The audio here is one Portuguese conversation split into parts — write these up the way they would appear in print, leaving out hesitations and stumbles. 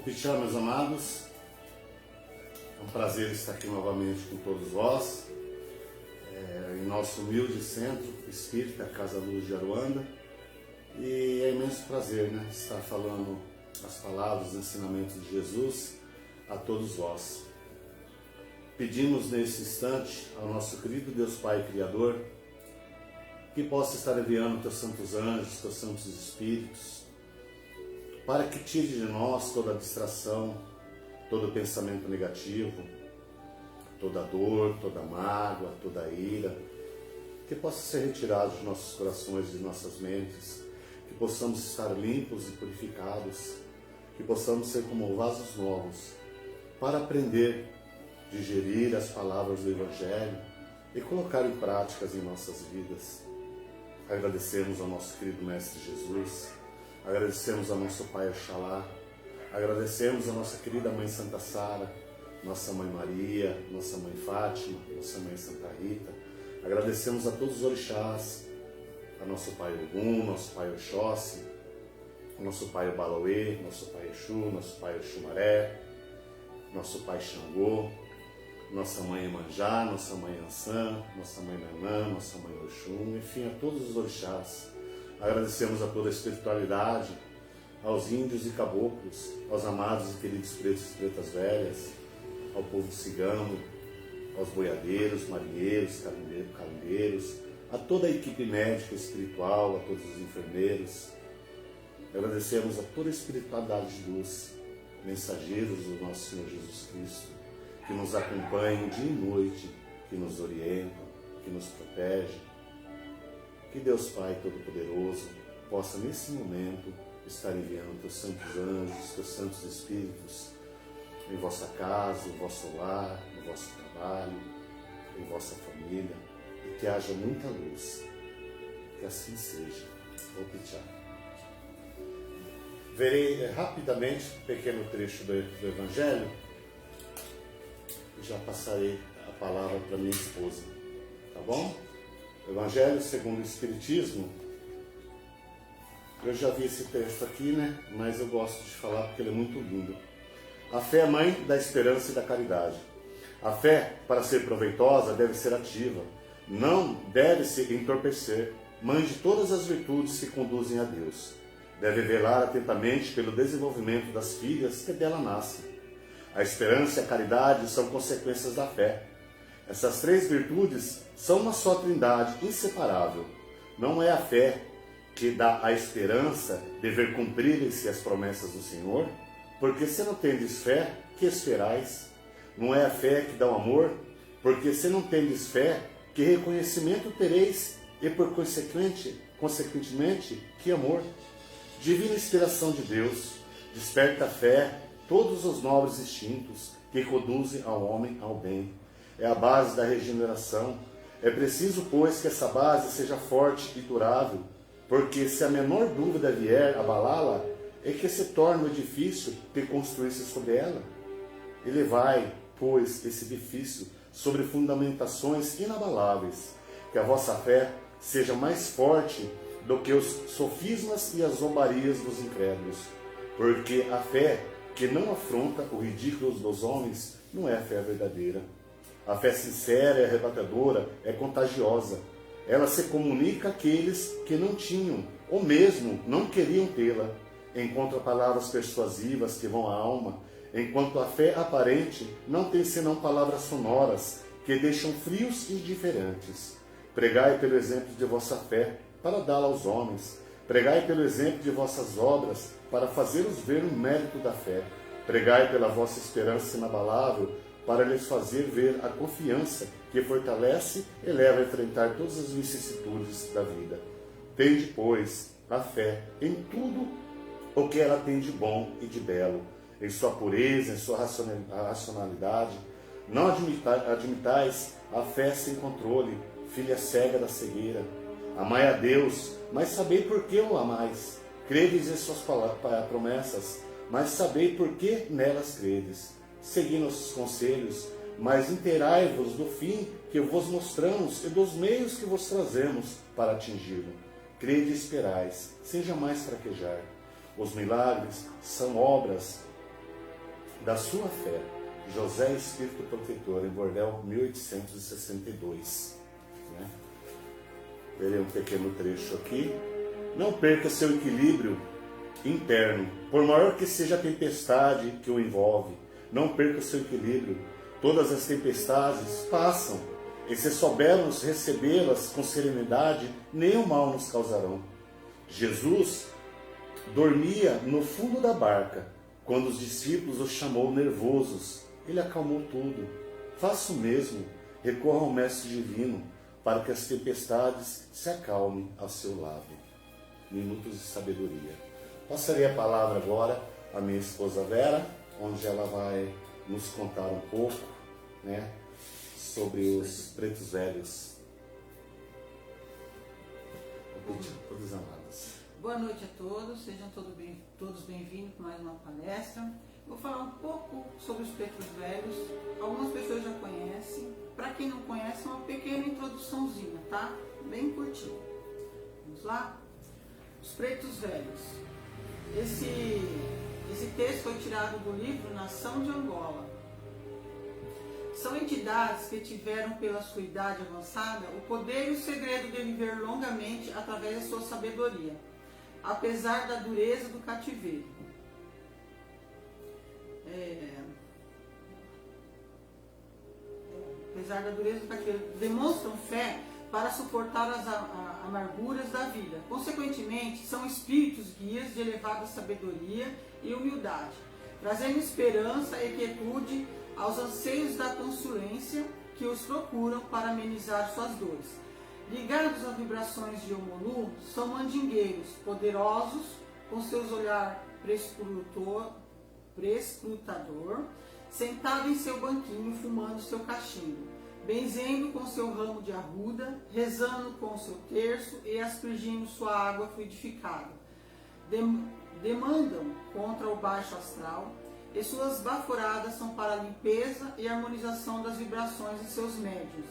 Pichá, meus amados, é um prazer estar aqui novamente com todos vós, em nosso humilde centro espírita, Casa Luz de Aruanda, e é imenso prazer, estar falando as palavras, os ensinamentos de Jesus a todos vós. Pedimos nesse instante ao nosso querido Deus Pai Criador que possa estar enviando teus santos anjos, teus santos espíritos, para que tire de nós toda a distração, todo pensamento negativo, toda dor, toda mágoa, toda ira, que possa ser retirado de nossos corações e de nossas mentes, que possamos estar limpos e purificados, que possamos ser como vasos novos, para aprender, digerir as palavras do Evangelho e colocar em práticas em nossas vidas. Agradecemos ao nosso querido Mestre Jesus, agradecemos ao nosso Pai Oxalá, agradecemos a nossa querida Mãe Santa Sara, nossa Mãe Maria, nossa Mãe Fátima, nossa Mãe Santa Rita, agradecemos a todos os orixás, a nosso Pai Ogum, nosso Pai Oxóssi, nosso Pai Obaloê, nosso Pai Exu, nosso Pai Oxumaré, nosso Pai Xangô, nossa Mãe Emanjá, nossa Mãe Ansã, nossa Mãe Nanã, nossa Mãe Oxum, enfim, a todos os orixás. Agradecemos a toda a espiritualidade, aos índios e caboclos, aos amados e queridos pretos e pretas velhas, ao povo cigano, aos boiadeiros, marinheiros, carimbeiros, a toda a equipe médica e espiritual, a todos os enfermeiros. Agradecemos a toda a espiritualidade de luz, mensageiros do nosso Senhor Jesus Cristo, que nos acompanham dia e noite, que nos orientam, que nos protegem. Que Deus Pai Todo-Poderoso possa nesse momento estar enviando teus santos anjos, teus santos espíritos em vossa casa, em vosso lar, no vosso trabalho, em vossa família, e que haja muita luz. Que assim seja. Vou pedir. Verei rapidamente um pequeno trecho do Evangelho e já passarei a palavra para minha esposa, tá bom? Evangelho segundo o Espiritismo. Eu já vi esse texto aqui, mas eu gosto de falar porque ele é muito lindo. A fé é mãe da esperança e da caridade. A fé, para ser proveitosa, deve ser ativa. Não deve se entorpecer. Mãe de todas as virtudes que conduzem a Deus. Deve velar atentamente pelo desenvolvimento das filhas que dela nascem. A esperança e a caridade são consequências da fé. Essas três virtudes são uma só trindade inseparável. Não é a fé que dá a esperança de ver cumprirem-se as promessas do Senhor, porque se não tendes fé, que esperais? Não é a fé que dá o amor, porque se não tendes fé, que reconhecimento tereis e por consequentemente, que amor? Divina inspiração de Deus, desperta a fé, todos os nobres instintos que conduzem ao homem ao bem. É a base da regeneração. É preciso, pois, que essa base seja forte e durável, porque se a menor dúvida vier abalá-la, é que se torna o edifício que construísse sobre ela. Elevai, pois, esse edifício sobre fundamentações inabaláveis, que a vossa fé seja mais forte do que os sofismas e as zombarias dos incrédulos, porque a fé que não afronta o ridículo dos homens não é a fé verdadeira. A fé sincera e arrebatadora é contagiosa. Ela se comunica àqueles que não tinham, ou mesmo não queriam tê-la. Encontra palavras persuasivas que vão à alma, enquanto a fé aparente não tem senão palavras sonoras que deixam frios e indiferentes. Pregai pelo exemplo de vossa fé, para dá-la aos homens. Pregai pelo exemplo de vossas obras, para fazê-los ver o mérito da fé. Pregai pela vossa esperança inabalável, para lhes fazer ver a confiança que fortalece e leva a enfrentar todas as vicissitudes da vida. Tende, pois, a fé em tudo o que ela tem de bom e de belo, em sua pureza, em sua racionalidade. Não admitais a fé sem controle, filha cega da cegueira. Amai a Deus, mas sabei por que o amais. Credes em suas promessas, mas sabei por que nelas credes. Segui nossos conselhos, mas inteirai-vos do fim que vos mostramos e dos meios que vos trazemos para atingi-lo. Crede e esperais, sem jamais fraquejar. Os milagres são obras da sua fé. José Espírito Protetor, em Bordel, 1862. Né? Verei um pequeno trecho aqui. Não perca seu equilíbrio interno, por maior que seja a tempestade que o envolve. Não perca seu equilíbrio. Todas as tempestades passam, e se soubermos recebê-las com serenidade, nenhum mal nos causarão. Jesus dormia no fundo da barca, quando os discípulos o chamou nervosos. Ele acalmou tudo. Faça o mesmo, recorra ao Mestre Divino, para que as tempestades se acalmem ao seu lado. Minutos de sabedoria. Passarei a palavra agora à minha esposa Vera, onde ela vai nos contar um pouco, né, sobre os pretos velhos. Todos amados. Boa noite a todos, sejam todos bem-vindos para mais uma palestra. Vou falar um pouco sobre os pretos velhos. Algumas pessoas já conhecem. Para quem não conhece, uma pequena introduçãozinha, tá? Bem curtinha. Vamos lá? Os pretos velhos. Esse texto foi tirado do livro Nação de Angola. São entidades que tiveram, pela sua idade avançada, o poder e o segredo de viver longamente através da sua sabedoria, apesar da dureza do cativeiro. Apesar da dureza do cativeiro, demonstram fé para suportar as amarguras da vida. Consequentemente, são espíritos guias de elevada sabedoria e humildade, trazendo esperança e quietude aos anseios da consulência que os procuram para amenizar suas dores. Ligados às vibrações de Omolu, são mandingueiros poderosos, com seus olhar prescrutador, sentado em seu banquinho fumando seu cachimbo, benzendo com seu ramo de arruda, rezando com seu terço e aspergindo sua água fluidificada. Demandam contra o baixo astral, e suas baforadas são para a limpeza e harmonização das vibrações de seus médiuns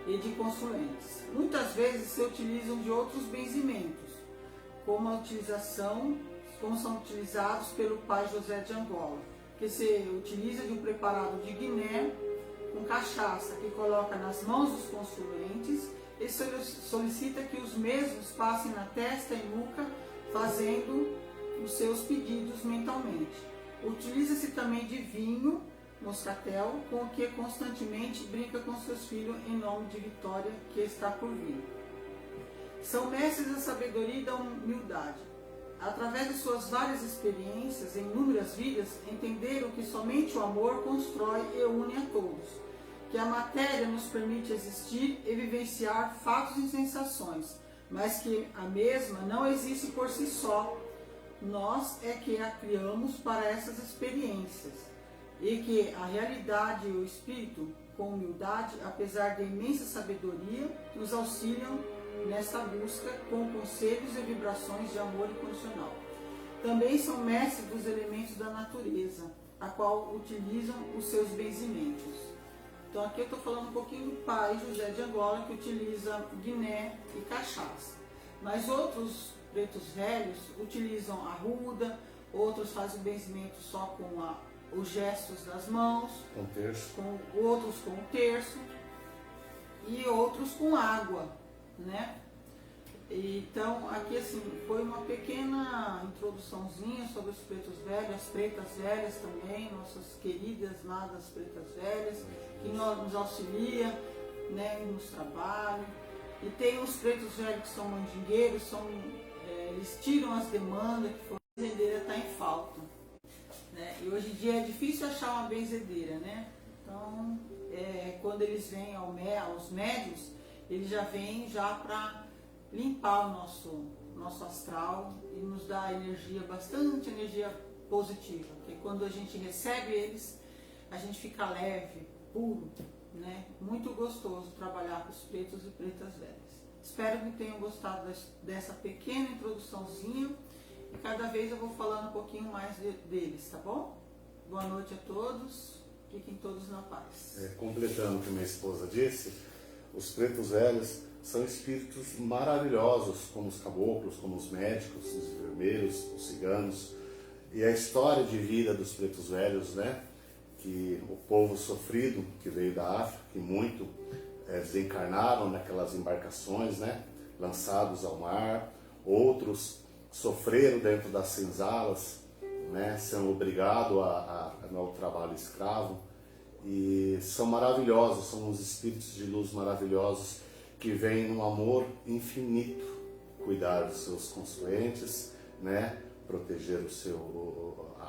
e de consulentes. Muitas vezes se utilizam de outros benzimentos, como são utilizados pelo pai José de Angola, que se utiliza de um preparado de Guiné com cachaça, que coloca nas mãos dos consulentes e solicita que os mesmos passem na testa e nuca, fazendo os seus pedidos mentalmente. Utiliza-se também de vinho, moscatel, com o que constantemente brinca com seus filhos em nome de Vitória, que está por vir. São mestres da sabedoria e da humildade. Através de suas várias experiências em inúmeras vidas, entenderam que somente o amor constrói e une a todos, que a matéria nos permite existir e vivenciar fatos e sensações, mas que a mesma não existe por si só. Nós é que a criamos para essas experiências, e que a realidade e o espírito, com humildade, apesar da imensa sabedoria, nos auxiliam nesta busca com conselhos e vibrações de amor incondicional. Também são mestres dos elementos da natureza, a qual utilizam os seus benzimentos. Então aqui eu estou falando um pouquinho do pai José de Angola, que utiliza Guiné e cachaça. Mas outros pretos velhos utilizam arruda, outros fazem benzimento só com os gestos das mãos, outros com o terço e outros com água, né? Então aqui assim foi uma pequena introduçãozinha sobre os pretos velhos, as pretas velhas também, nossas queridas amadas pretas velhas, que nos auxilia, né, nos trabalhos. E tem os pretos velhos que são mandingueiros, eles tiram as demandas, que a benzedeira está em falta, né? E hoje em dia é difícil achar uma benzedeira, né? Então, quando eles vêm aos médios, eles já vêm para limpar o nosso astral e nos dar bastante energia positiva, porque quando a gente recebe eles, a gente fica leve, puro, né? Muito gostoso trabalhar com os pretos e pretas velhas. Espero que tenham gostado dessa pequena introduçãozinha, e cada vez eu vou falando um pouquinho mais deles, tá bom? Boa noite a todos, fiquem todos na paz. Completando o que minha esposa disse, os pretos velhos são espíritos maravilhosos, como os caboclos, como os médicos, os enfermeiros, os ciganos. E a história de vida dos pretos velhos, né, que o povo sofrido que veio da África, que muito desencarnaram naquelas embarcações, né, lançados ao mar, outros sofreram dentro das senzalas, né, sendo obrigados ao trabalho escravo, e são maravilhosos, são uns espíritos de luz maravilhosos que vêm num amor infinito cuidar dos seus constituintes, né, proteger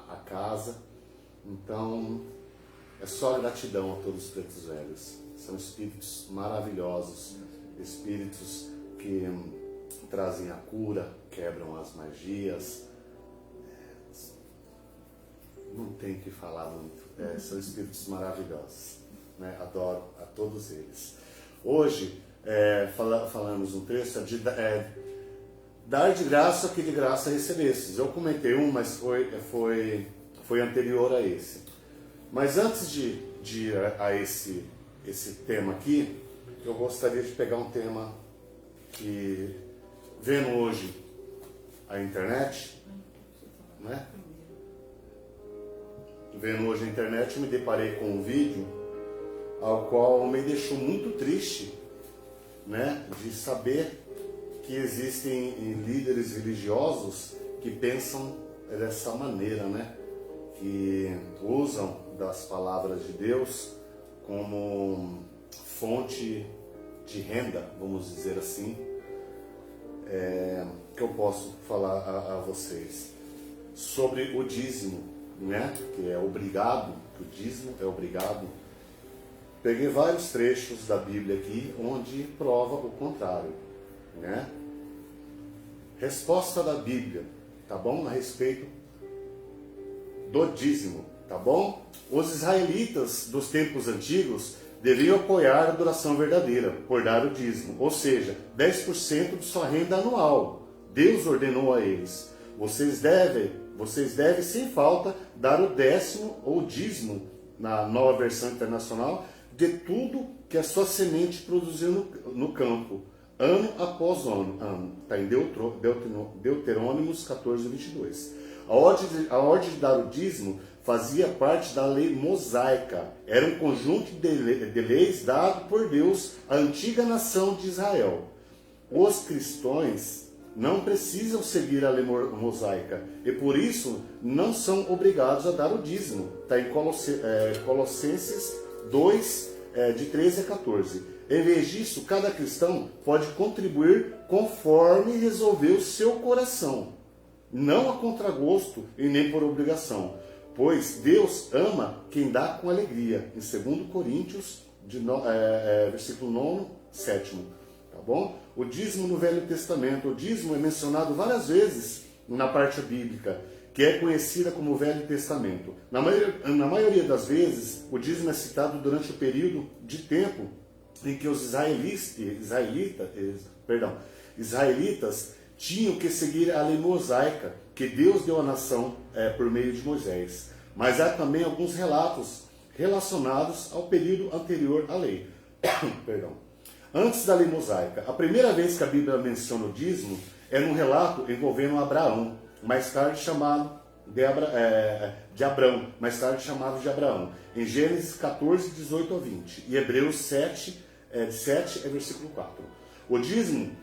a casa. Então é só gratidão a todos os pretos velhos. São espíritos maravilhosos, espíritos que trazem a cura, quebram as magias. Não tem o que falar muito. São espíritos maravilhosos, né? Adoro a todos eles. Hoje falamos um trecho de dar de graça o que de graça recebestes. Eu comentei um, mas foi anterior a esse. Mas antes de ir a esse tema aqui, eu gostaria de pegar um tema que, vendo hoje a internet, né? Vendo hoje a internet, eu me deparei com um vídeo ao qual me deixou muito triste, né, de saber que existem líderes religiosos que pensam dessa maneira, né, que usam das palavras de Deus como fonte de renda, vamos dizer assim, que eu posso falar a vocês sobre o dízimo, né, que é obrigado, que o dízimo é obrigado. Peguei vários trechos da Bíblia aqui onde prova o contrário, né? Resposta da Bíblia, tá bom? A respeito do dízimo, tá bom? Os israelitas dos tempos antigos deviam apoiar a adoração verdadeira por dar o dízimo, ou seja, 10% de sua renda anual. Deus ordenou a eles: vocês devem sem falta dar o 10º ou dízimo, na Nova Versão Internacional, de tudo que a sua semente produziu no campo, ano após ano. Está em Deuteronômios 14, 22. A ordem de dar o dízimo fazia parte da lei mosaica. Era um conjunto de leis dado por Deus à antiga nação de Israel. Os cristãos não precisam seguir a lei mosaica e por isso não são obrigados a dar o dízimo. Está em Colossenses 2, de 13 a 14. Em vez disso, cada cristão pode contribuir conforme resolver o seu coração, não a contragosto e nem por obrigação, pois Deus ama quem dá com alegria, em 2 Coríntios, versículo 9, 7. Tá bom? O dízimo no Velho Testamento. O dízimo é mencionado várias vezes na parte bíblica, que é conhecida como Velho Testamento. Na maioria das vezes, o dízimo é citado durante o período de tempo em que os israelitas tinham que seguir a lei mosaica que Deus deu à nação por meio de Moisés. Mas há também alguns relatos relacionados ao período anterior à lei. Perdão. Antes da lei mosaica, a primeira vez que a Bíblia menciona o dízimo é num relato envolvendo Abraão, mais tarde chamado de Abrão, mais tarde chamado de Abraão, em Gênesis 14, 18 a 20, e Hebreus 7, de 7 a versículo 4. O dízimo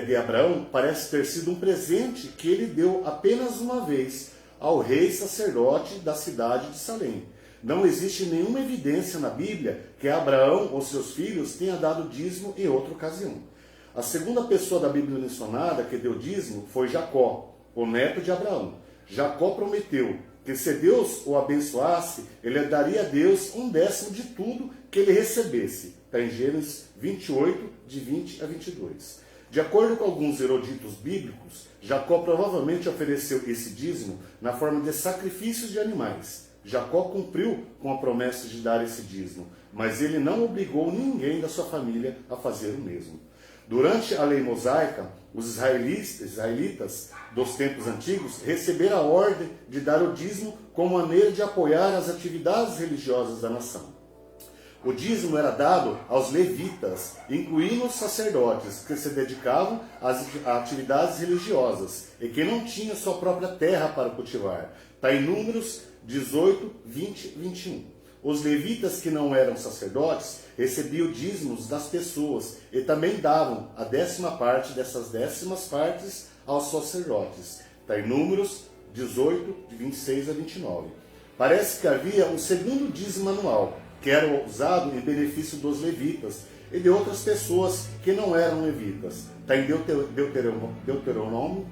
de Abraão parece ter sido um presente que ele deu apenas uma vez ao rei sacerdote da cidade de Salém. Não existe nenhuma evidência na Bíblia que Abraão ou seus filhos tenha dado dízimo em outra ocasião. A segunda pessoa da Bíblia mencionada que deu dízimo foi Jacó, o neto de Abraão. Jacó prometeu que se Deus o abençoasse, ele daria a Deus 1/10 de tudo que ele recebesse. Está em Gênesis 28, de 20 a 22. De acordo com alguns eruditos bíblicos, Jacó provavelmente ofereceu esse dízimo na forma de sacrifícios de animais. Jacó cumpriu com a promessa de dar esse dízimo, mas ele não obrigou ninguém da sua família a fazer o mesmo. Durante a lei mosaica, os israelitas dos tempos antigos receberam a ordem de dar o dízimo como maneira de apoiar as atividades religiosas da nação. O dízimo era dado aos levitas, incluindo os sacerdotes, que se dedicavam às atividades religiosas e que não tinham sua própria terra para cultivar. Está em Números 18, 20 e 21. Os levitas que não eram sacerdotes recebiam dízimos das pessoas e também davam a 10ª dessas 10º partes aos sacerdotes. Está em Números 18, de 26 a 29. Parece que havia um segundo dízimo anual, que era usado em benefício dos levitas e de outras pessoas que não eram levitas. Está em Deuteronômio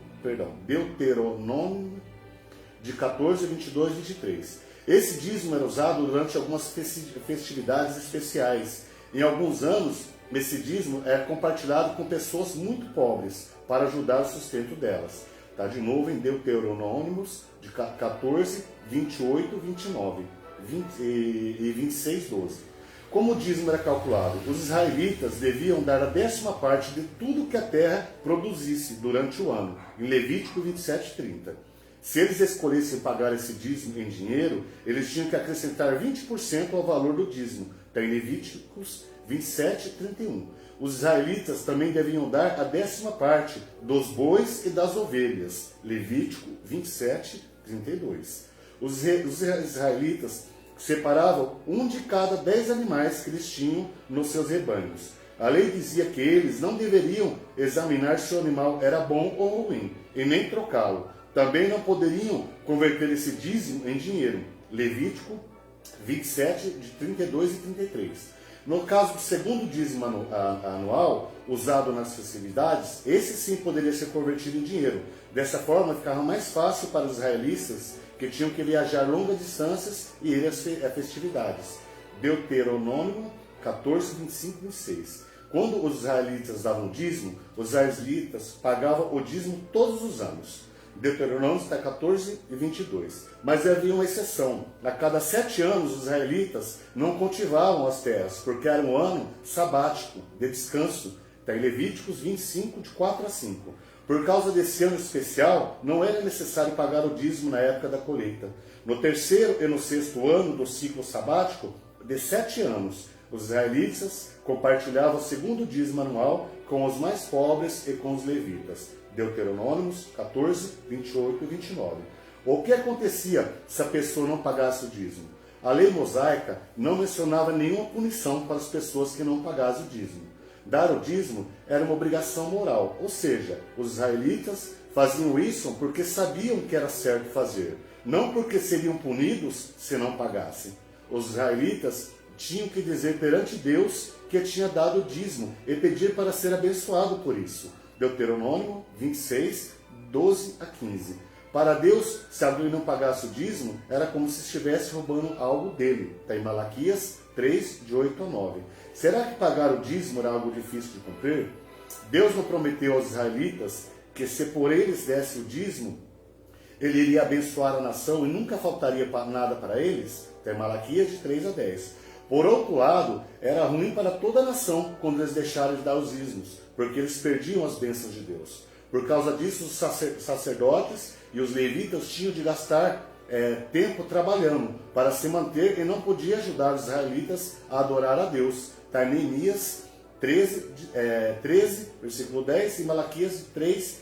de 14, 22 e 23. Esse dízimo era usado durante algumas festividades especiais. Em alguns anos, esse dízimo era compartilhado com pessoas muito pobres para ajudar o sustento delas. Está de novo em Deuteronômios de 14, 28, 29 e 26, 12. Como o dízimo era calculado? Os israelitas deviam dar a 10ª parte de tudo que a terra produzisse durante o ano, em Levítico 27, 30. Se eles escolhessem pagar esse dízimo em dinheiro, eles tinham que acrescentar 20% ao valor do dízimo. Está em Levíticos 27, 31. Os israelitas também deviam dar a 10ª parte dos bois e das ovelhas. Levítico 27, 32. Os israelitas separavam um de cada 10 animais que eles tinham nos seus rebanhos. A lei dizia que eles não deveriam examinar se o animal era bom ou ruim, e nem trocá-lo. Também não poderiam converter esse dízimo em dinheiro. Levítico 27, de 32 e 33. No caso do segundo dízimo anual, usado nas festividades, esse sim poderia ser convertido em dinheiro. Dessa forma, ficava mais fácil para os israelitas que tinham que viajar longas distâncias e ir às festividades. Deuteronômio 14, 25 e 26. Quando os israelitas davam dízimo, os israelitas pagavam o dízimo todos os anos. Deuteronômio está 14 e 22. Mas havia uma exceção. A cada 7 anos, os israelitas não cultivavam as terras, porque era um ano sabático, de descanso. Está em Levíticos 25, de 4 a 5. Por causa desse ano especial, não era necessário pagar o dízimo na época da colheita. No 3º e no 6º ano do ciclo sabático, de 7 anos, os israelitas compartilhavam o segundo dízimo anual com os mais pobres e com os levitas. Deuteronômios 14, 28 e 29. O que acontecia se a pessoa não pagasse o dízimo? A lei mosaica não mencionava nenhuma punição para as pessoas que não pagassem o dízimo. Dar o dízimo era uma obrigação moral, ou seja, os israelitas faziam isso porque sabiam que era certo fazer, não porque seriam punidos se não pagassem. Os israelitas tinham que dizer perante Deus que tinha dado o dízimo e pedir para ser abençoado por isso. Deuteronômio 26, 12 a 15. Para Deus, se alguém não pagasse o dízimo, era como se estivesse roubando algo dele. Está em Malaquias 3, de 8 a 9. Será que pagar o dízimo era algo difícil de cumprir? Deus não prometeu aos israelitas que se por eles desse o dízimo, ele iria abençoar a nação e nunca faltaria nada para eles? Está em Malaquias de 3 a 10. Por outro lado, era ruim para toda a nação quando eles deixaram de dar os dízimos, porque eles perdiam as bênçãos de Deus. Por causa disso, os sacerdotes e os levitas tinham de gastar tempo trabalhando para se manter e não podia ajudar os israelitas a adorar a Deus. Está em Neemias 13, versículo 10 e Malaquias 3,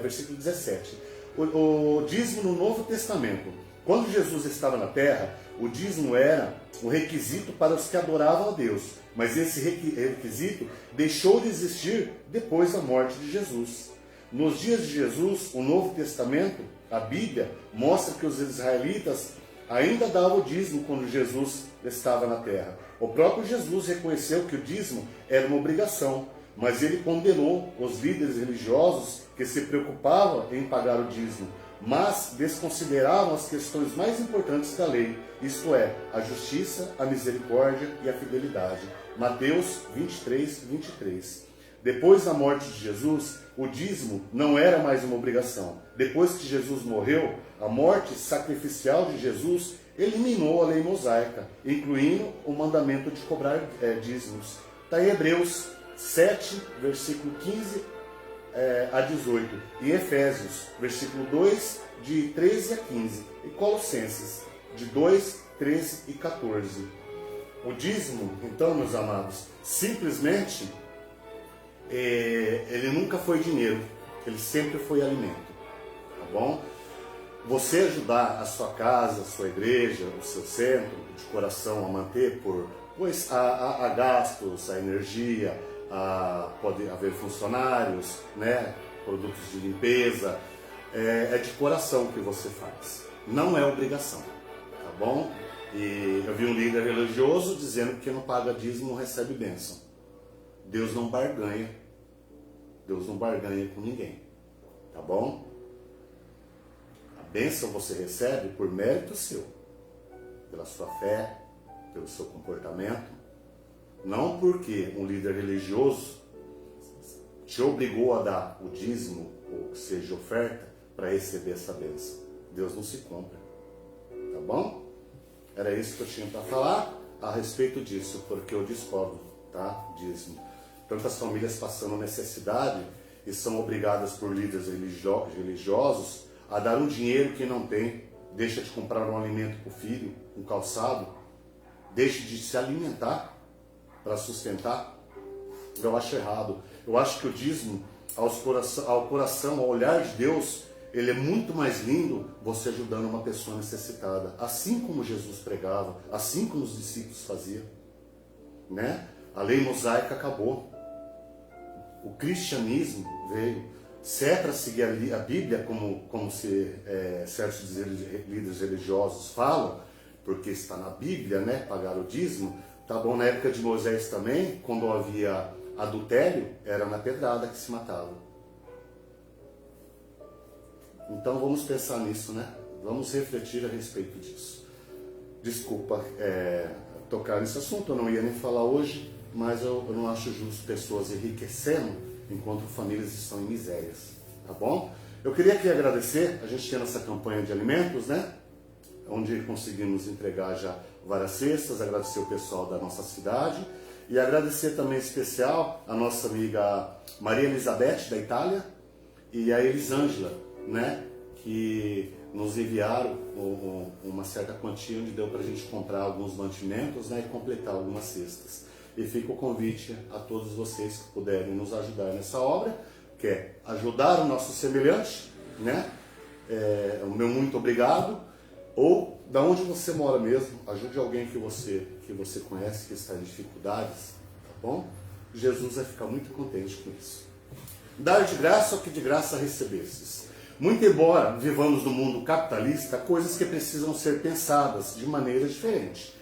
versículo 17. O dízimo no Novo Testamento. Quando Jesus estava na terra, o dízimo era um requisito para os que adoravam a Deus, mas esse requisito deixou de existir depois da morte de Jesus. Nos dias de Jesus, o Novo Testamento, a Bíblia, mostra que os israelitas ainda davam o dízimo quando Jesus estava na terra. O próprio Jesus reconheceu que o dízimo era uma obrigação, mas ele condenou os líderes religiosos que se preocupavam em pagar o dízimo, mas desconsideravam as questões mais importantes da lei, isto é, a justiça, a misericórdia e a fidelidade. Mateus 23, 23. Depois da morte de Jesus, o dízimo não era mais uma obrigação. Depois que Jesus morreu, a morte sacrificial de Jesus eliminou a lei mosaica, incluindo o mandamento de cobrar dízimos. Está em Hebreus 7, versículo 15 a 18, e Efésios, versículo 2, de 13 a 15, e Colossenses, de 2, 13 e 14. O dízimo, então, meus amados, simplesmente, ele nunca foi dinheiro, ele sempre foi alimento, tá bom? você ajudar a sua casa, a sua igreja, o seu centro de coração a manter pois há gastos, a energia, pode haver funcionários, né, produtos de limpeza, é de coração que você faz, não é obrigação, tá bom? E eu vi um líder religioso dizendo que quem não paga dízimo não recebe bênção. Deus não barganha com ninguém, tá bom? A bênção você recebe por mérito seu, pela sua fé, pelo seu comportamento, não porque um líder religioso te obrigou a dar o dízimo, ou que seja oferta, para receber essa bênção. Deus não se compra, tá bom? Era isso que eu tinha para falar a respeito disso, porque eu discordo, tá? Dízimo. Tantas famílias passando necessidade e são obrigadas por líderes religiosos a dar um dinheiro que não tem, deixa de comprar um alimento para o filho, um calçado, deixa de se alimentar para sustentar. Eu acho errado. Eu acho que o dízimo, ao coração, ao olhar de Deus, ele é muito mais lindo você ajudando uma pessoa necessitada, assim como Jesus pregava, assim como os discípulos faziam, né? A lei mosaica acabou. O cristianismo veio. Se é para seguir a Bíblia, como certos líderes religiosos falam, porque está na Bíblia, né, pagar o dízimo, tá bom? Na época de Moisés também, quando havia adultério, era na pedrada que se matava. Então vamos pensar nisso, né? Vamos refletir a respeito disso. Desculpa tocar nesse assunto, eu não ia nem falar hoje, mas eu não acho justo pessoas enriquecendo enquanto famílias estão em misérias, tá bom? Eu queria aqui agradecer, a gente tem essa campanha de alimentos, né? Onde conseguimos entregar já várias cestas, agradecer o pessoal da nossa cidade e agradecer também em especial a nossa amiga Maria Elizabeth da Itália e a Elisângela, né? Que nos enviaram uma certa quantia onde deu para a gente comprar alguns mantimentos, né? E completar algumas cestas. E fica o convite a todos vocês que puderem nos ajudar nessa obra, que é ajudar o nosso semelhante, né? O meu muito obrigado. Ou da onde você mora mesmo, ajude alguém que você conhece, que está em dificuldades, tá bom? Jesus vai ficar muito contente com isso. Dar de graça o que de graça recebestes. Muito embora vivamos no mundo capitalista, há coisas que precisam ser pensadas de maneira diferente.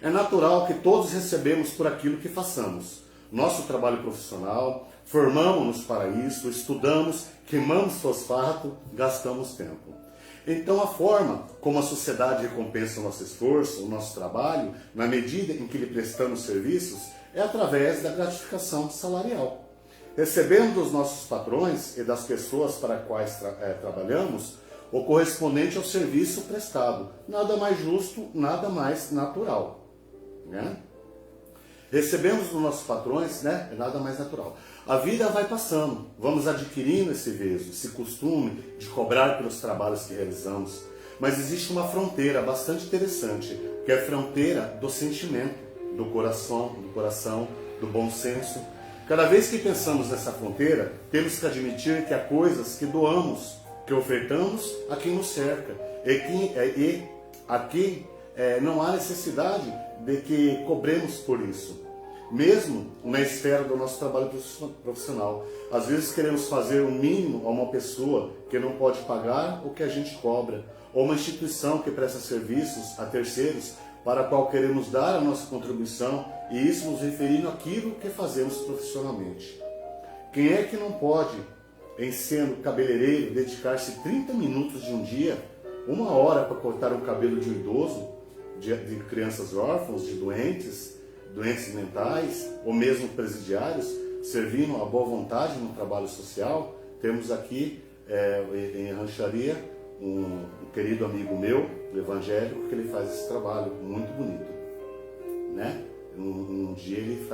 É natural que todos recebemos por aquilo que façamos. Nosso trabalho profissional, formamos-nos para isso, estudamos, queimamos fosfato, gastamos tempo. Então a forma como a sociedade recompensa o nosso esforço, o nosso trabalho, na medida em que lhe prestamos serviços, é através da gratificação salarial. Recebemos dos nossos patrões e das pessoas para as quais trabalhamos o correspondente ao serviço prestado. Nada mais justo, nada mais natural, né? Recebemos dos nossos patrões, né? É nada mais natural. A vida vai passando, vamos adquirindo esse veso, esse costume de cobrar pelos trabalhos que realizamos. Mas existe uma fronteira bastante interessante, que é a fronteira do sentimento, do coração, do bom senso. Cada vez que pensamos nessa fronteira, temos que admitir que há coisas que doamos, que ofertamos a quem nos cerca, e a quem não há necessidade de que cobremos por isso. Mesmo na esfera do nosso trabalho profissional. Às vezes queremos fazer o mínimo a uma pessoa que não pode pagar o que a gente cobra, ou uma instituição que presta serviços a terceiros para a qual queremos dar a nossa contribuição, e isso nos referindo àquilo que fazemos profissionalmente. Quem é que não pode, em sendo cabeleireiro, dedicar-se 30 minutos de um dia, 1 hora para cortar o cabelo de um idoso, de crianças órfãos, de doentes mentais, ou mesmo presidiários, servindo a boa vontade no trabalho social? Temos aqui em Rancharia um querido amigo meu, evangélico, que ele faz esse trabalho muito bonito, né? Um dia ele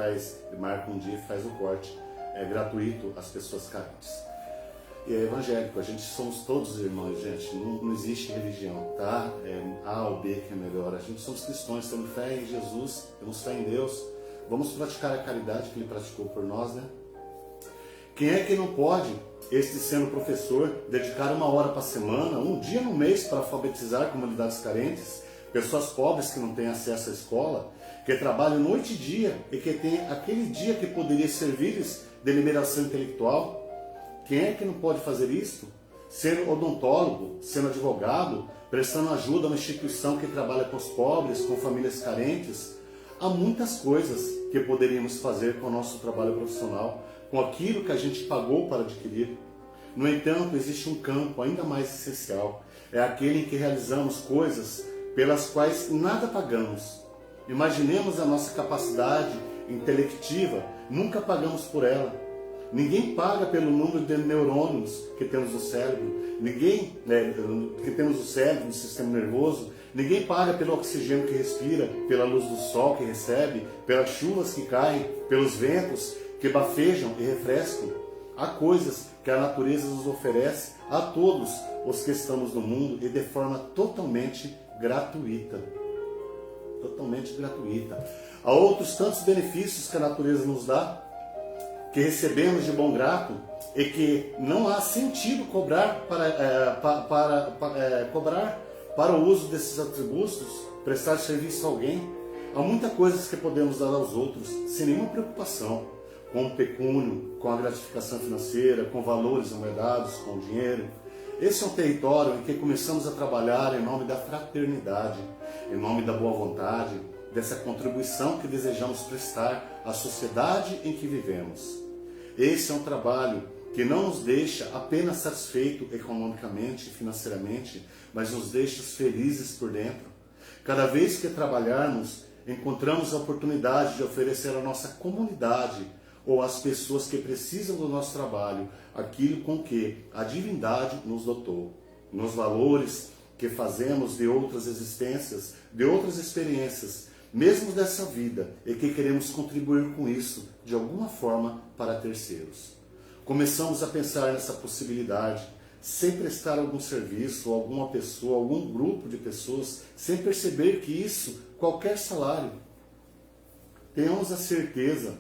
marca um dia e faz o corte, é gratuito às pessoas carentes. E é evangélico, a gente somos todos irmãos, gente, não existe religião, tá? A ou B que é melhor, a gente somos cristãos, temos fé em Jesus, temos fé em Deus, vamos praticar a caridade que Ele praticou por nós, né? Quem é que não pode, este sendo professor, dedicar 1 hora por semana, um dia no mês para alfabetizar comunidades carentes, pessoas pobres que não têm acesso à escola, que trabalham noite e dia e que tem aquele dia que poderia servir-lhes de liberação intelectual? Quem é que não pode fazer isso? Sendo odontólogo, sendo advogado, prestando ajuda a uma instituição que trabalha com os pobres, com famílias carentes. Há muitas coisas que poderíamos fazer com o nosso trabalho profissional, com aquilo que a gente pagou para adquirir. No entanto, existe um campo ainda mais essencial. É aquele em que realizamos coisas pelas quais nada pagamos. Imaginemos a nossa capacidade intelectiva, nunca pagamos por ela. Ninguém paga pelo número de neurônios que temos no cérebro, que temos no cérebro, no sistema nervoso, ninguém paga pelo oxigênio que respira, pela luz do sol que recebe, pelas chuvas que caem, pelos ventos que bafejam e refrescam. Há coisas que a natureza nos oferece a todos os que estamos no mundo e de forma totalmente gratuita. Totalmente gratuita. Há outros tantos benefícios que a natureza nos dá, que recebemos de bom grato e que não há sentido cobrar para o uso desses atributos, prestar serviço a alguém. Há muitas coisas que podemos dar aos outros sem nenhuma preocupação, com o pecúnio, com a gratificação financeira, com valores aumentados, com o dinheiro. Esse é um território em que começamos a trabalhar em nome da fraternidade, em nome da boa vontade, dessa contribuição que desejamos prestar à sociedade em que vivemos. Esse é um trabalho que não nos deixa apenas satisfeitos economicamente e financeiramente, mas nos deixa felizes por dentro. Cada vez que trabalharmos, encontramos a oportunidade de oferecer à nossa comunidade ou às pessoas que precisam do nosso trabalho aquilo com que a divindade nos dotou, nos valores que fazemos de outras existências, de outras experiências, mesmo dessa vida, e que queremos contribuir com isso, de alguma forma, para terceiros. Começamos a pensar nessa possibilidade, sem prestar algum serviço, a alguma pessoa, algum grupo de pessoas, sem perceber que isso, qualquer salário. Tenhamos a certeza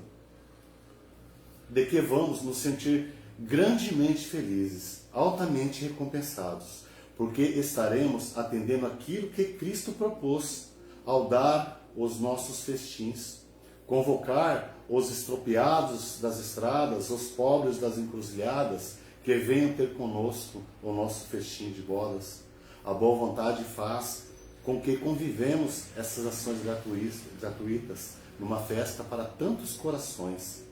de que vamos nos sentir grandemente felizes, altamente recompensados, porque estaremos atendendo aquilo que Cristo propôs ao dar os nossos festins, convocar os estropiados das estradas, os pobres das encruzilhadas, que venham ter conosco o nosso festim de bodas. A boa vontade faz com que convivemos essas ações gratuitas numa festa para tantos corações.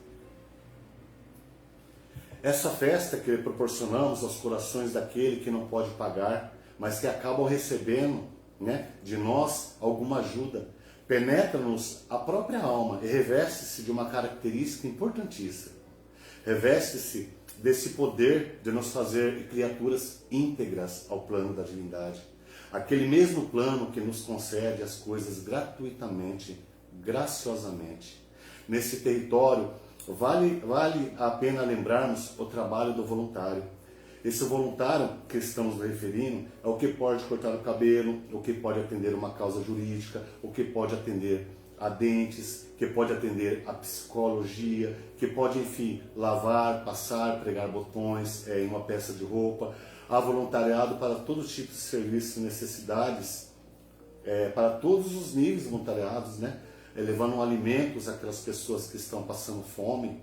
Essa festa que proporcionamos aos corações daquele que não pode pagar, mas que acabam recebendo, de nós alguma ajuda, penetra-nos a própria alma e reveste-se de uma característica importantíssima. Reveste-se desse poder de nos fazer criaturas íntegras ao plano da divindade. Aquele mesmo plano que nos concede as coisas gratuitamente, graciosamente. Nesse território, vale a pena lembrarmos o trabalho do voluntário. Esse voluntário que estamos referindo é o que pode cortar o cabelo, o que pode atender uma causa jurídica, o que pode atender a dentes, que pode atender a psicologia, que pode, enfim, lavar, passar, pregar botões em uma peça de roupa. Há voluntariado para todo tipo de serviços e necessidades, para todos os níveis voluntariados, levando alimentos àquelas pessoas que estão passando fome.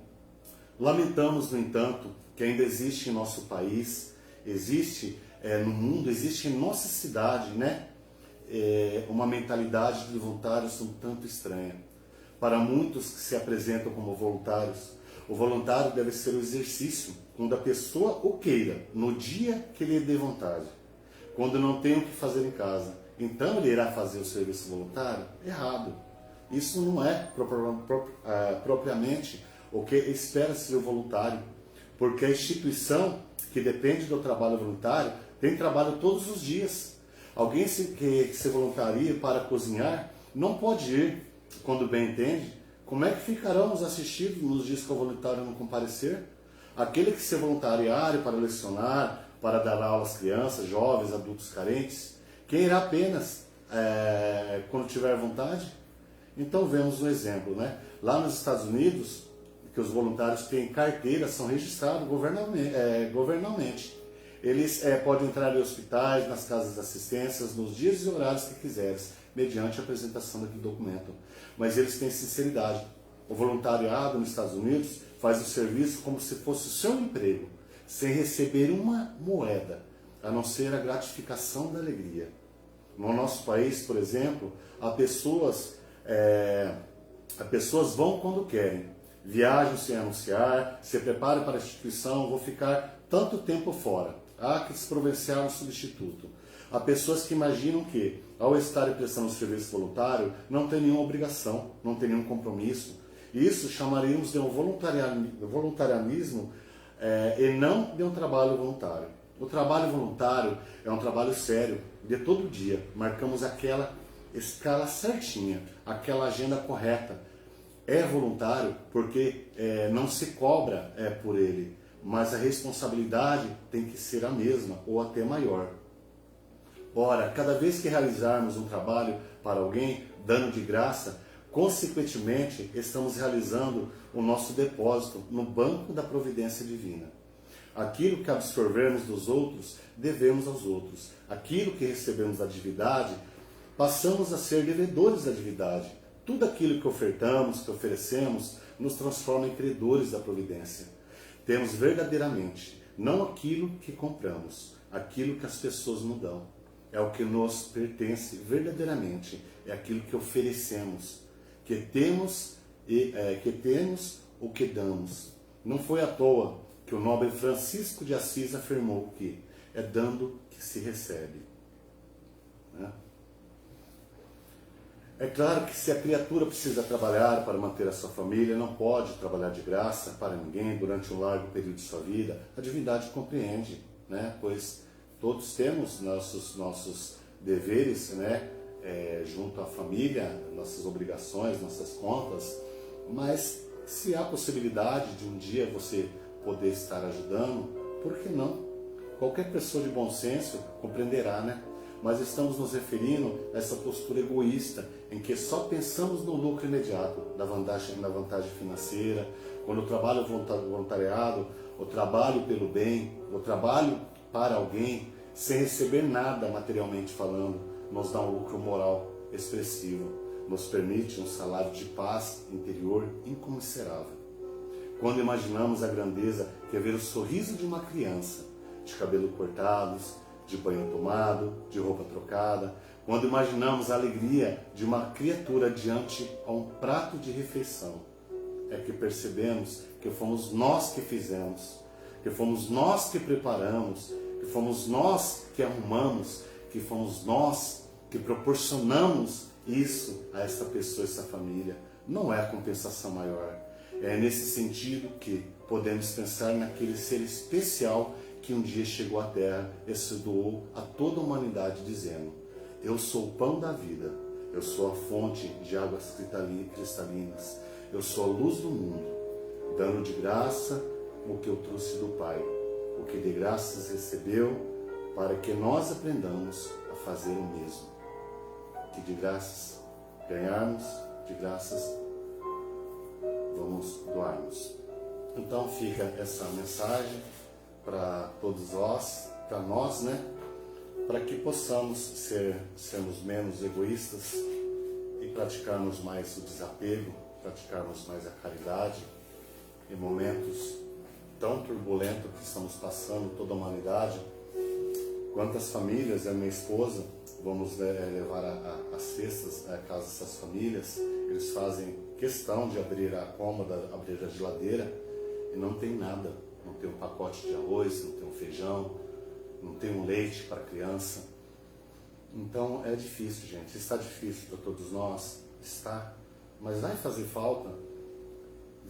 Lamentamos, no entanto, que ainda existe em nosso país, existe no mundo, existe em nossa cidade, uma mentalidade de voluntários um tanto estranha. Para muitos que se apresentam como voluntários, o voluntário deve ser o exercício quando a pessoa o queira, no dia que lhe dê vontade. Quando não tem o que fazer em casa, então ele irá fazer o serviço voluntário? Errado. Isso não é propriamente o que espera-se do voluntário, porque a instituição que depende do trabalho voluntário tem trabalho todos os dias. Alguém que se voluntaria para cozinhar não pode ir quando bem entende. Como é que ficarão assistidos nos dias que o voluntário não comparecer? Aquele que se voluntariar para lecionar, para dar aula às crianças, jovens, adultos carentes, quem irá apenas quando tiver vontade? Então vemos um exemplo, Lá nos Estados Unidos, que os voluntários têm carteira, são registrados governamentalmente. Eles podem entrar em hospitais, nas casas de assistência, nos dias e horários que quiserem, mediante a apresentação daquele documento. Mas eles têm sinceridade. O voluntariado nos Estados Unidos faz o serviço como se fosse o seu emprego, sem receber uma moeda, a não ser a gratificação da alegria. No nosso país, por exemplo, as pessoas vão quando querem, viajam sem anunciar, se preparam para a instituição, vou ficar tanto tempo fora. Há que se providenciar um substituto. Há pessoas que imaginam que, ao estarem prestando serviço voluntário, não tem nenhuma obrigação, não tem nenhum compromisso. Isso chamaríamos de um voluntarianismo e não de um trabalho voluntário. O trabalho voluntário é um trabalho sério, de todo dia. Marcamos aquela escala certinha, aquela agenda correta. É voluntário porque não se cobra por ele, mas a responsabilidade tem que ser a mesma ou até maior. Ora, cada vez que realizarmos um trabalho para alguém, dando de graça, consequentemente estamos realizando o nosso depósito no banco da providência divina. Aquilo que absorvemos dos outros, devemos aos outros. Aquilo que recebemos da divindade, passamos a ser devedores da divindade. Tudo aquilo que ofertamos, que oferecemos, nos transforma em credores da providência. Temos verdadeiramente, não aquilo que compramos, aquilo que as pessoas nos dão. É o que nos pertence verdadeiramente, é aquilo que oferecemos, que temos o que damos. Não foi à toa que o nobre Francisco de Assis afirmou que é dando que se recebe. Né? É claro que se a criatura precisa trabalhar para manter a sua família, não pode trabalhar de graça para ninguém durante um largo período de sua vida, a divindade compreende, né? Pois todos temos nossos deveres, né? Junto à família, nossas obrigações, nossas contas, mas se há possibilidade de um dia você poder estar ajudando, por que não? Qualquer pessoa de bom senso compreenderá, né? Mas estamos nos referindo a essa postura egoísta, em que só pensamos no lucro imediato, na vantagem financeira, quando o trabalho voluntariado, o trabalho pelo bem, o trabalho para alguém, sem receber nada materialmente falando, nos dá um lucro moral expressivo, nos permite um salário de paz interior incomensurável. Quando imaginamos a grandeza que é ver o sorriso de uma criança, de cabelos cortados, de banho tomado, de roupa trocada, quando imaginamos a alegria de uma criatura diante a um prato de refeição, é que percebemos que fomos nós que fizemos, que fomos nós que preparamos, que fomos nós que arrumamos, que fomos nós que proporcionamos isso a essa pessoa, essa família. Não é a compensação maior. É nesse sentido que podemos pensar naquele ser especial que um dia chegou à Terra e se doou a toda a humanidade, dizendo: eu sou o pão da vida, eu sou a fonte de águas cristalinas, eu sou a luz do mundo, dando de graça o que eu trouxe do Pai, o que de graças recebeu, para que nós aprendamos a fazer o mesmo. Que de graças ganharmos, de graças vamos doarmos. Então fica essa mensagem para todos nós, né? Para que possamos sermos menos egoístas e praticarmos mais o desapego, praticarmos mais a caridade em momentos tão turbulentos que estamos passando, toda a humanidade. Quantas famílias, a minha esposa, vamos levar as cestas à casa dessas famílias, eles fazem questão de abrir a cômoda, abrir a geladeira e não tem nada. Não tem um pacote de arroz, não tem um feijão, não tem um leite para a criança. Então é difícil, gente. Está difícil para todos nós, está. Mas vai fazer falta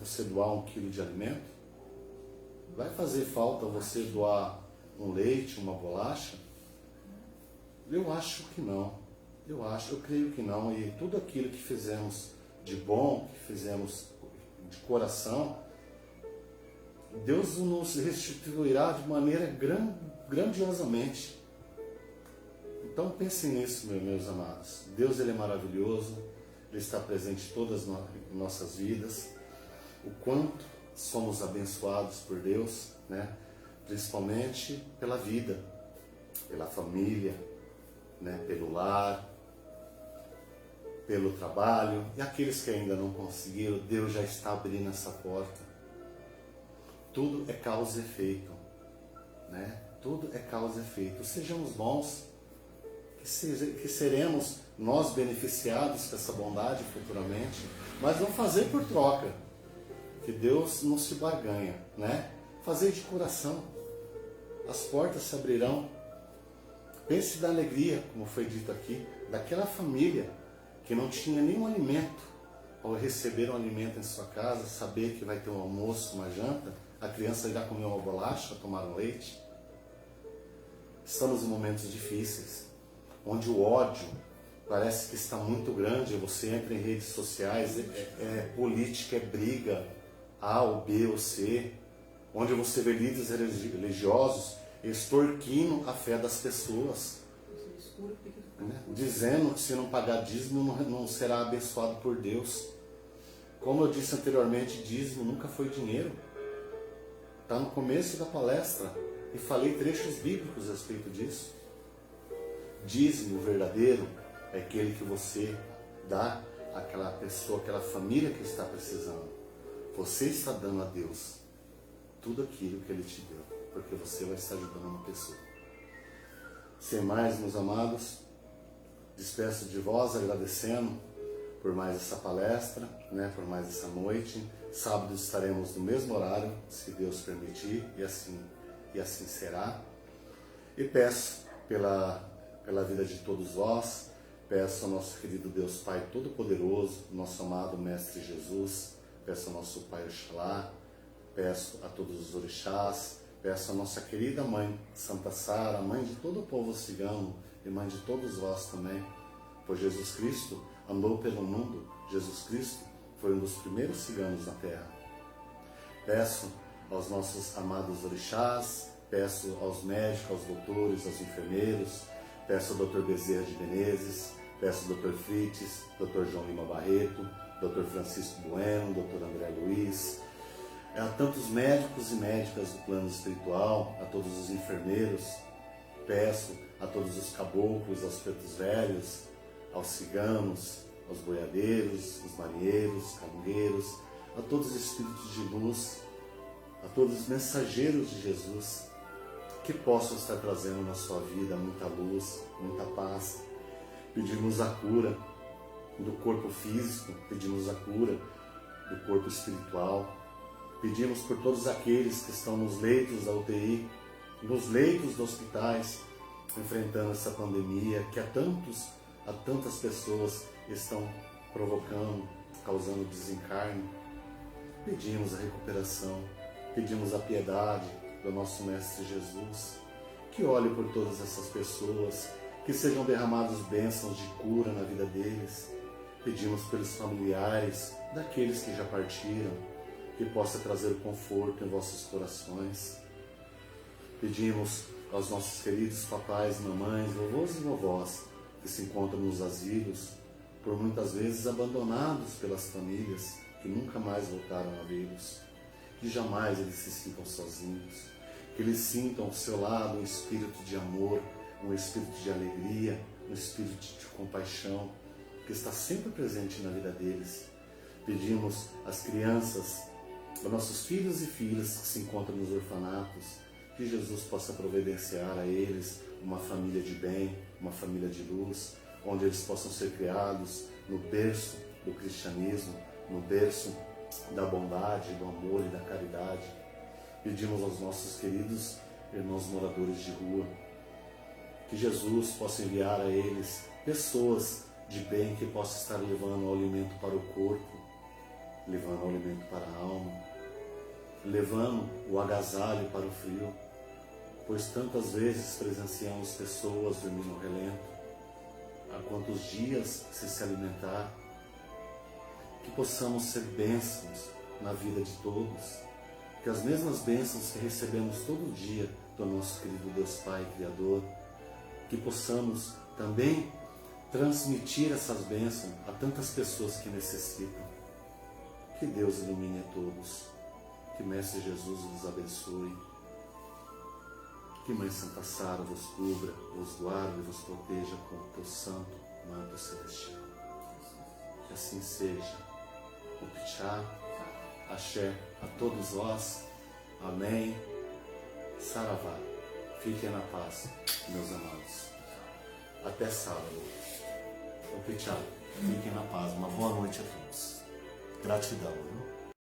você doar 1 quilo de alimento? Vai fazer falta você doar um leite, uma bolacha? Eu acho que não. Eu creio que não. E tudo aquilo que fizemos de bom, que fizemos de coração, Deus nos restituirá de maneira grandiosamente. Então pensem nisso, meus amados. Deus, Ele é maravilhoso, Ele está presente em todas as nossas vidas. O quanto somos abençoados por Deus, né? Principalmente pela vida, pela família, né? Pelo lar, pelo trabalho. E aqueles que ainda não conseguiram, Deus já está abrindo essa porta. Tudo é causa e efeito, né? Tudo é causa e efeito. Sejamos bons, que seremos nós beneficiados com essa bondade futuramente, mas não fazer por troca, que Deus não se barganha, né? Fazer de coração, as portas se abrirão. Pense na alegria, como foi dito aqui, daquela família que não tinha nenhum alimento, ao receber um alimento em sua casa, saber que vai ter um almoço, uma janta, a criança irá comer uma bolacha, tomar um leite. Estamos em momentos difíceis, onde o ódio parece que está muito grande. Você entra em redes sociais, é política, é briga, A ou B ou C, onde você vê líderes religiosos extorquindo a fé das pessoas, né? Dizendo que se não pagar dízimo não será abençoado por Deus. Como eu disse anteriormente, dízimo nunca foi dinheiro. Está no começo da palestra e falei trechos bíblicos a respeito disso. Dízimo verdadeiro é aquele que você dá àquela pessoa, àquela família que está precisando. Você está dando a Deus tudo aquilo que Ele te deu, porque você vai estar ajudando uma pessoa. Sem mais, meus amados, despeço de vós agradecendo por mais essa palestra, né, por mais essa noite. Sábado estaremos no mesmo horário, se Deus permitir, e assim será. E peço pela vida de todos vós, peço ao nosso querido Deus Pai Todo-Poderoso, nosso amado Mestre Jesus, peço ao nosso Pai Oxalá, peço a todos os orixás, peço a nossa querida Mãe Santa Sara, Mãe de todo o povo cigano e Mãe de todos vós também, pois Jesus Cristo andou pelo mundo, Jesus Cristo foi um dos primeiros ciganos na terra. Peço aos nossos amados orixás, peço aos médicos, aos doutores, aos enfermeiros, peço ao Dr. Bezerra de Menezes, peço ao Dr. Frites, Dr. João Lima Barreto, Dr. Francisco Bueno, Dr. André Luiz, a tantos médicos e médicas do plano espiritual, a todos os enfermeiros, peço a todos os caboclos, aos pretos velhos, aos ciganos, aos boiadeiros, os marinheiros, camingueiros, a todos os espíritos de luz, a todos os mensageiros de Jesus, que possam estar trazendo na sua vida muita luz, muita paz. Pedimos a cura do corpo físico, pedimos a cura do corpo espiritual, pedimos por todos aqueles que estão nos leitos da UTI, nos leitos dos hospitais, enfrentando essa pandemia que a tantas pessoas estão provocando, causando desencarne. Pedimos a recuperação, pedimos a piedade do nosso Mestre Jesus, que olhe por todas essas pessoas, que sejam derramadas bênçãos de cura na vida deles. Pedimos pelos familiares daqueles que já partiram, que possa trazer conforto em vossos corações. Pedimos aos nossos queridos papais, mamães, vovôs e vovós, que se encontram nos asilos, por muitas vezes abandonados pelas famílias, que nunca mais voltaram a vê-los, que jamais eles se sintam sozinhos, que eles sintam ao seu lado um espírito de amor, um espírito de alegria, um espírito de compaixão, que está sempre presente na vida deles. Pedimos às crianças, aos nossos filhos e filhas que se encontram nos orfanatos, que Jesus possa providenciar a eles uma família de bem, uma família de luz, onde eles possam ser criados no berço do cristianismo, no berço da bondade, do amor e da caridade. Pedimos aos nossos queridos irmãos moradores de rua, que Jesus possa enviar a eles pessoas de bem que possam estar levando o alimento para o corpo, levando o alimento para a alma, levando o agasalho para o frio, pois tantas vezes presenciamos pessoas dormindo no relento. Há quantos dias se alimentar? Que possamos ser bênçãos na vida de todos, que as mesmas bênçãos que recebemos todo dia do nosso querido Deus Pai Criador, que possamos também transmitir essas bênçãos a tantas pessoas que necessitam. Que Deus ilumine a todos. Que Mestre Jesus vos abençoe. Que Mãe Santa Sara vos cubra, vos guarde e vos proteja com o teu santo manto celestial. Que assim seja. O Pichá, Axé a todos vós. Amém. Saravá. Fiquem na paz, meus amados. Até sábado. O Pichá. Fiquem na paz. Uma boa noite a todos. Gratidão. Viu?